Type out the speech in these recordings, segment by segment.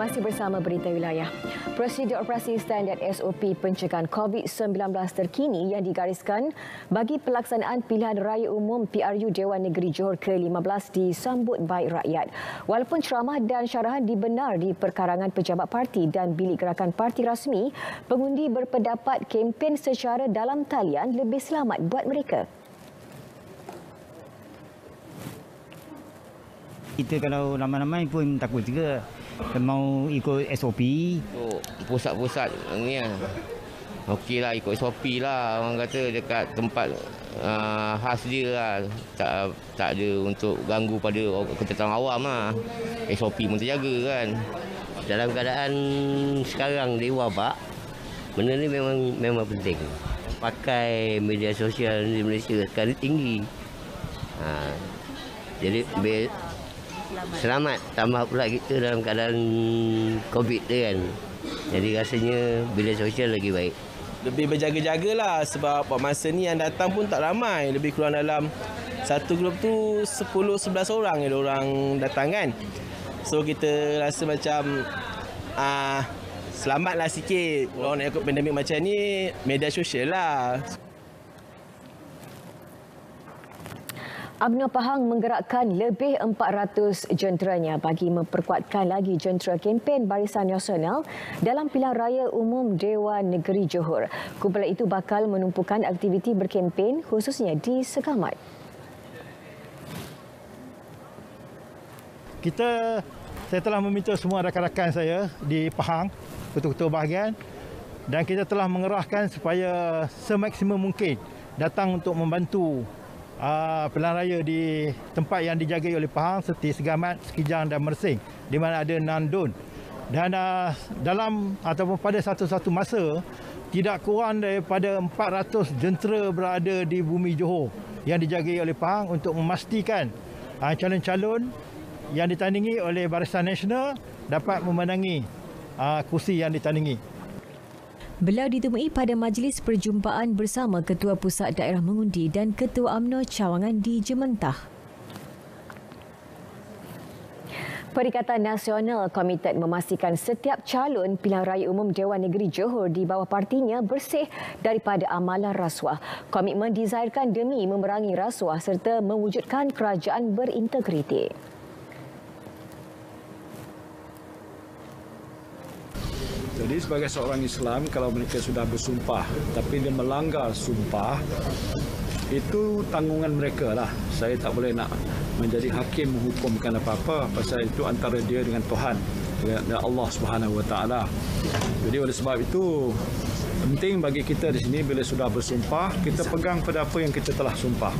Masih bersama Berita Wilayah. Prosedur operasi standard SOP pencegahan COVID-19 terkini yang digariskan bagi pelaksanaan pilihan raya umum PRU Dewan Negeri Johor ke-15 disambut baik rakyat. Walaupun ceramah dan syarahan dibenar di perkarangan pejabat parti dan bilik gerakan parti rasmi, pengundi berpendapat kempen secara dalam talian lebih selamat buat mereka. Kita kalau ramai-ramai pun takut juga mau ikut SOP. Pusat-pusat ni okeylah, ikut SOP lah. Orang kata dekat tempat khas dia lah. Tak ada untuk ganggu pada ketentang awam lah. SOP pun terjaga kan. Dalam keadaan sekarang di wabak, benda ni memang penting. Pakai media sosial di Malaysia sekarang tinggi. Jadi selamat, tambah pula kita dalam keadaan COVID tu kan. Jadi rasanya media sosial lagi baik. Lebih berjaga-jagalah sebab masa ni yang datang pun tak ramai. Lebih kurang dalam satu grup tu 10-11 orang je orang datang kan. So kita rasa macam selamatlah sikit. Kalau nak ikut pandemik macam ni, media sosial lah. UMNO Pahang menggerakkan lebih 400 jenteranya bagi memperkuatkan lagi jentera kempen Barisan Nasional dalam pilihan raya umum Dewan Negeri Johor. Kumpulan itu bakal menumpukan aktiviti berkempen khususnya di Segamat. Saya telah meminta semua rakan-rakan saya di Pahang, ketua-ketua bahagian, dan kita telah mengerahkan supaya semaksimum mungkin datang untuk membantu pilihan raya di tempat yang dijagai oleh Pahang seperti Segamat, Sekijang dan Mersing, di mana ada Nandun. Dan dalam ataupun pada satu-satu masa tidak kurang daripada 400 jentera berada di bumi Johor yang dijagai oleh Pahang untuk memastikan calon-calon yang ditandingi oleh Barisan Nasional dapat memenangi kursi yang ditandingi. Beliau ditemui pada majlis perjumpaan bersama Ketua Pusat Daerah Mengundi dan Ketua UMNO Cawangan di Jementah. Perikatan Nasional komited memastikan setiap calon pilihan raya umum Dewan Negeri Johor di bawah partinya bersih daripada amalan rasuah. Komitmen dizahirkan demi memerangi rasuah serta mewujudkan kerajaan berintegriti. Jadi sebagai seorang Islam, kalau mereka sudah bersumpah tapi dia melanggar sumpah, itu tanggungan mereka lah. Saya tak boleh nak menjadi hakim menghukumkan apa-apa, pasal itu antara dia dengan Tuhan, dengan Allah Subhanahu Wa Taala. Jadi oleh sebab itu penting bagi kita di sini bila sudah bersumpah, kita pegang pada apa yang kita telah sumpah.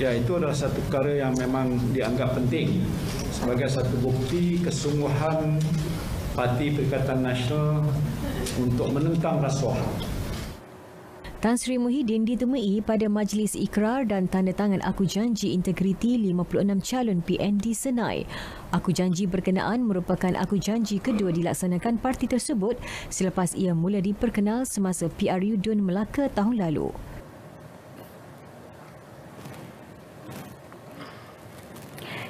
Ya, itu adalah satu perkara yang memang dianggap penting sebagai satu bukti kesungguhan Parti Perikatan Nasional untuk menentang rasuah. Tan Sri Muhyiddin ditemui pada majlis ikrar dan tanda tangan Aku Janji Integriti 56 calon PN di Senai. Aku Janji berkenaan merupakan Aku Janji kedua dilaksanakan parti tersebut selepas ia mula diperkenal semasa PRU Dun Melaka tahun lalu.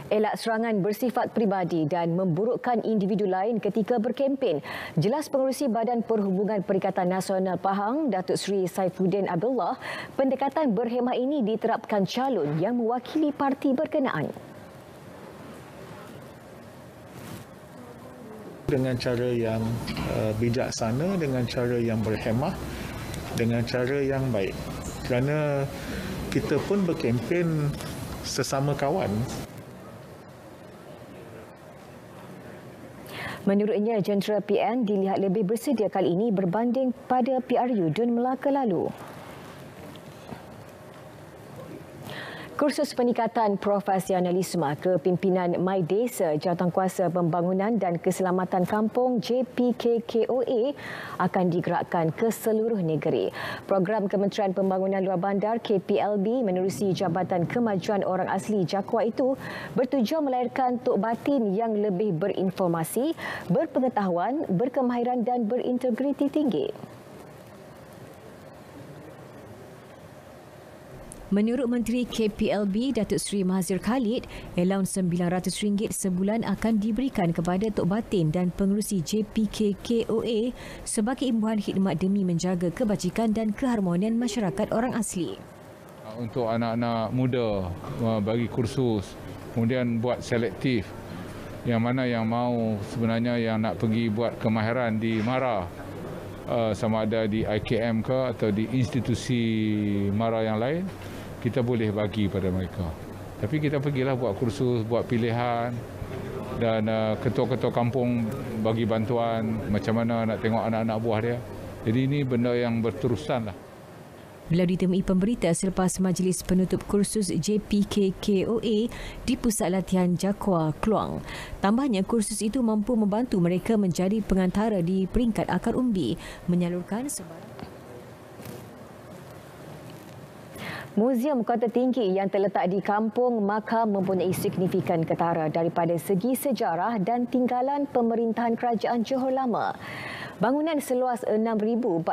Elak serangan bersifat peribadi dan memburukkan individu lain ketika berkempen. Jelas Pengerusi Badan Perhubungan Perikatan Nasional Pahang, Datuk Seri Saifuddin Abdullah, pendekatan berhemah ini diterapkan calon yang mewakili parti berkenaan. Dengan cara yang bijaksana, dengan cara yang berhemah, dengan cara yang baik. Kerana kita pun berkempen sesama kawan. Menurutnya, jentera PN dilihat lebih bersedia kali ini berbanding pada PRU Dun Melaka lalu. Kursus peningkatan profesionalisme kepimpinan My Desa Jawatankuasa Pembangunan dan Keselamatan Kampung JPKKOA akan digerakkan ke seluruh negeri. Program Kementerian Pembangunan Luar Bandar KPLB menerusi Jabatan Kemajuan Orang Asli JAKWA itu bertujuan melahirkan tok batin yang lebih berinformasi, berpengetahuan, berkemahiran dan berintegriti tinggi. Menurut Menteri KPLB Datuk Seri Mahathir Khalid, allowance RM900 sebulan akan diberikan kepada Tok Batin dan pengerusi JPK-KOA sebagai imbuhan khidmat demi menjaga kebajikan dan keharmonian masyarakat orang asli. Untuk anak-anak muda, bagi kursus, kemudian buat selektif. Yang mana yang mau sebenarnya yang nak pergi buat kemahiran di MARA, sama ada di IKM ke atau di institusi MARA yang lain, kita boleh bagi pada mereka. Tapi kita pergilah buat kursus, buat pilihan dan ketua-ketua kampung bagi bantuan macam mana nak tengok anak-anak buah dia. Jadi ini benda yang berterusan lah. Beliau ditemui pemberita selepas majlis penutup kursus JPK-KOA di Pusat Latihan Jakwa, Kluang. Tambahnya, kursus itu mampu membantu mereka menjadi pengantara di peringkat akar umbi, menyalurkan sebarang. Muzium Kota Tinggi yang terletak di Kampung Makam mempunyai signifikan ketara daripada segi sejarah dan tinggalan pemerintahan Kerajaan Johor Lama. Bangunan seluas 6,480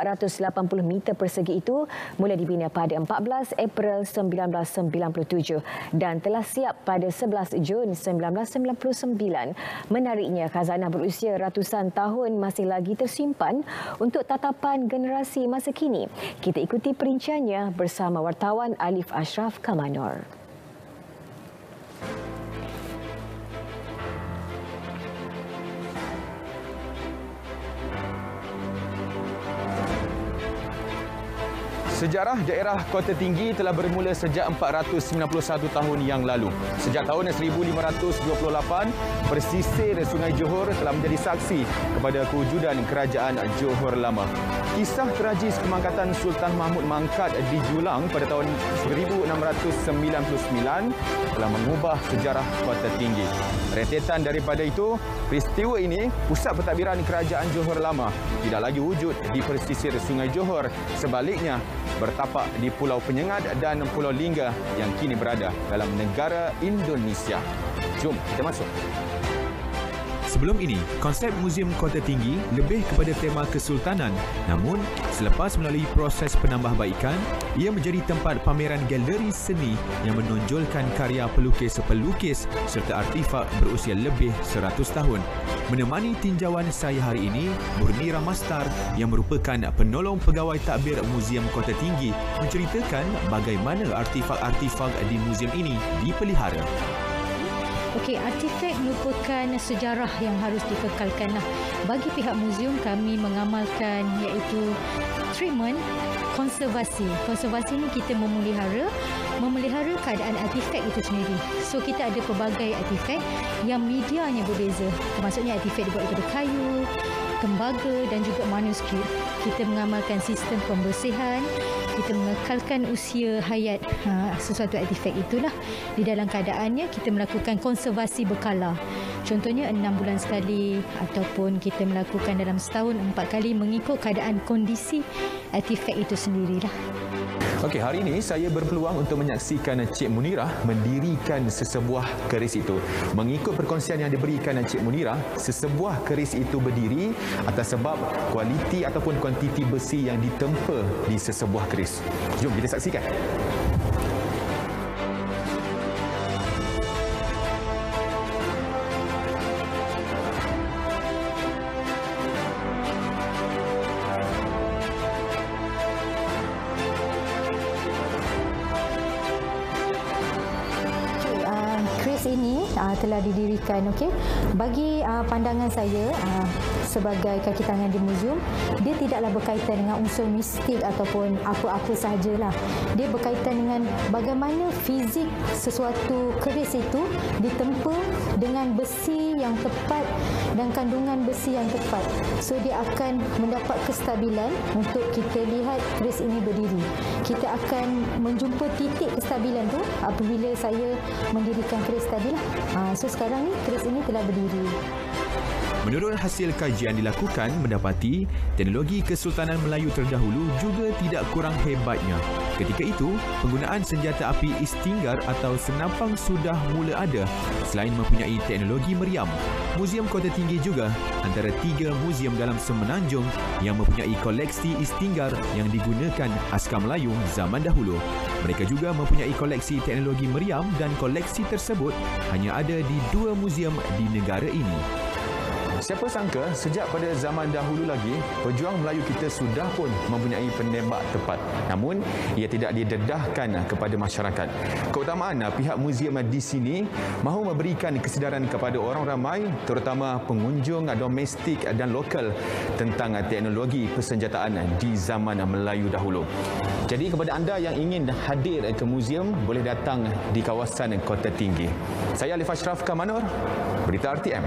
meter persegi itu mula dibina pada 14 April 1997 dan telah siap pada 11 Jun 1999. Menariknya, khazanah berusia ratusan tahun masih lagi tersimpan untuk tatapan generasi masa kini. Kita ikuti perinciannya bersama wartawan Alif Ashraf Kamanor. Sejarah daerah Kota Tinggi telah bermula sejak 491 tahun yang lalu. Sejak tahun 1528, pesisir Sungai Johor telah menjadi saksi kepada kewujudan Kerajaan Johor Lama. Kisah tragis kemangkatan Sultan Mahmud Mangkat di Julang pada tahun 1699 telah mengubah sejarah Kota Tinggi. Rentetan daripada itu, peristiwa ini, pusat pentadbiran Kerajaan Johor Lama tidak lagi wujud di pesisir Sungai Johor. Sebaliknya, bertapak di Pulau Penyengat dan Pulau Lingga yang kini berada dalam negara Indonesia. Jom kita masuk. Sebelum ini, konsep Muzium Kota Tinggi lebih kepada tema kesultanan. Namun, selepas melalui proses penambahbaikan, ia menjadi tempat pameran galeri seni yang menonjolkan karya pelukis-pelukis serta artifak berusia lebih 100 tahun. Menemani tinjauan saya hari ini, Murni Ramastar yang merupakan penolong pegawai tadbir Muzium Kota Tinggi menceritakan bagaimana artifak-artifak di muzium ini dipelihara. Okey, artifak merupakan sejarah yang harus dikekalkan. Bagi pihak muzium, kami mengamalkan iaitu treatment konservasi. Konservasi ini kita memelihara keadaan artifak itu sendiri. So kita ada pelbagai artifak yang medianya berbeza. Maksudnya artifak dibuat daripada kayu, tembaga dan juga manuskrip. Kita mengamalkan sistem pembersihan, kita mengekalkan usia hayat sesuatu artifak itulah. Di dalam keadaannya kita melakukan konservasi berkala. Contohnya 6 bulan sekali ataupun kita melakukan dalam setahun 4 kali mengikut keadaan kondisi artifak itu sendirilah. Okey, hari ini saya berpeluang untuk menyaksikan Cik Munirah mendirikan sesebuah keris itu. Mengikut perkongsian yang diberikan Cik Munirah, sesebuah keris itu berdiri atas sebab kualiti ataupun kuantiti besi yang ditempa di sesebuah keris. Jom kita saksikan. Telah didirikan, okey. Bagi pandangan saya sebagai kaki tangan di muzium, dia tidaklah berkaitan dengan unsur mistik ataupun apa-apa sahajalah. Dia berkaitan dengan bagaimana fizik sesuatu keris itu ditempa dengan besi yang tepat dan kandungan besi yang tepat. So dia akan mendapat kestabilan untuk kita lihat keris ini berdiri. Kita akan menjumpa titik kestabilan tu apabila saya mendirikan keris tadilah. So sekarang ni keris ini telah berdiri. Menurut hasil kajian dilakukan mendapati teknologi Kesultanan Melayu terdahulu juga tidak kurang hebatnya. Ketika itu, penggunaan senjata api istinggar atau senapang sudah mula ada. Selain mempunyai teknologi meriam, Muzium Kota Tinggi juga antara 3 muzium dalam Semenanjung yang mempunyai koleksi istinggar yang digunakan askar Melayu zaman dahulu. Mereka juga mempunyai koleksi teknologi meriam dan koleksi tersebut hanya ada di 2 muzium di negara ini. Siapa sangka sejak pada zaman dahulu lagi, pejuang Melayu kita sudah pun mempunyai penembak tepat. Namun, ia tidak didedahkan kepada masyarakat. Keutamaan pihak muzium di sini mahu memberikan kesedaran kepada orang ramai, terutama pengunjung domestik dan lokal tentang teknologi persenjataan di zaman Melayu dahulu. Jadi kepada anda yang ingin hadir ke muzium, boleh datang di kawasan Kota Tinggi. Saya Alif Ashraf Kamanur, Berita RTM.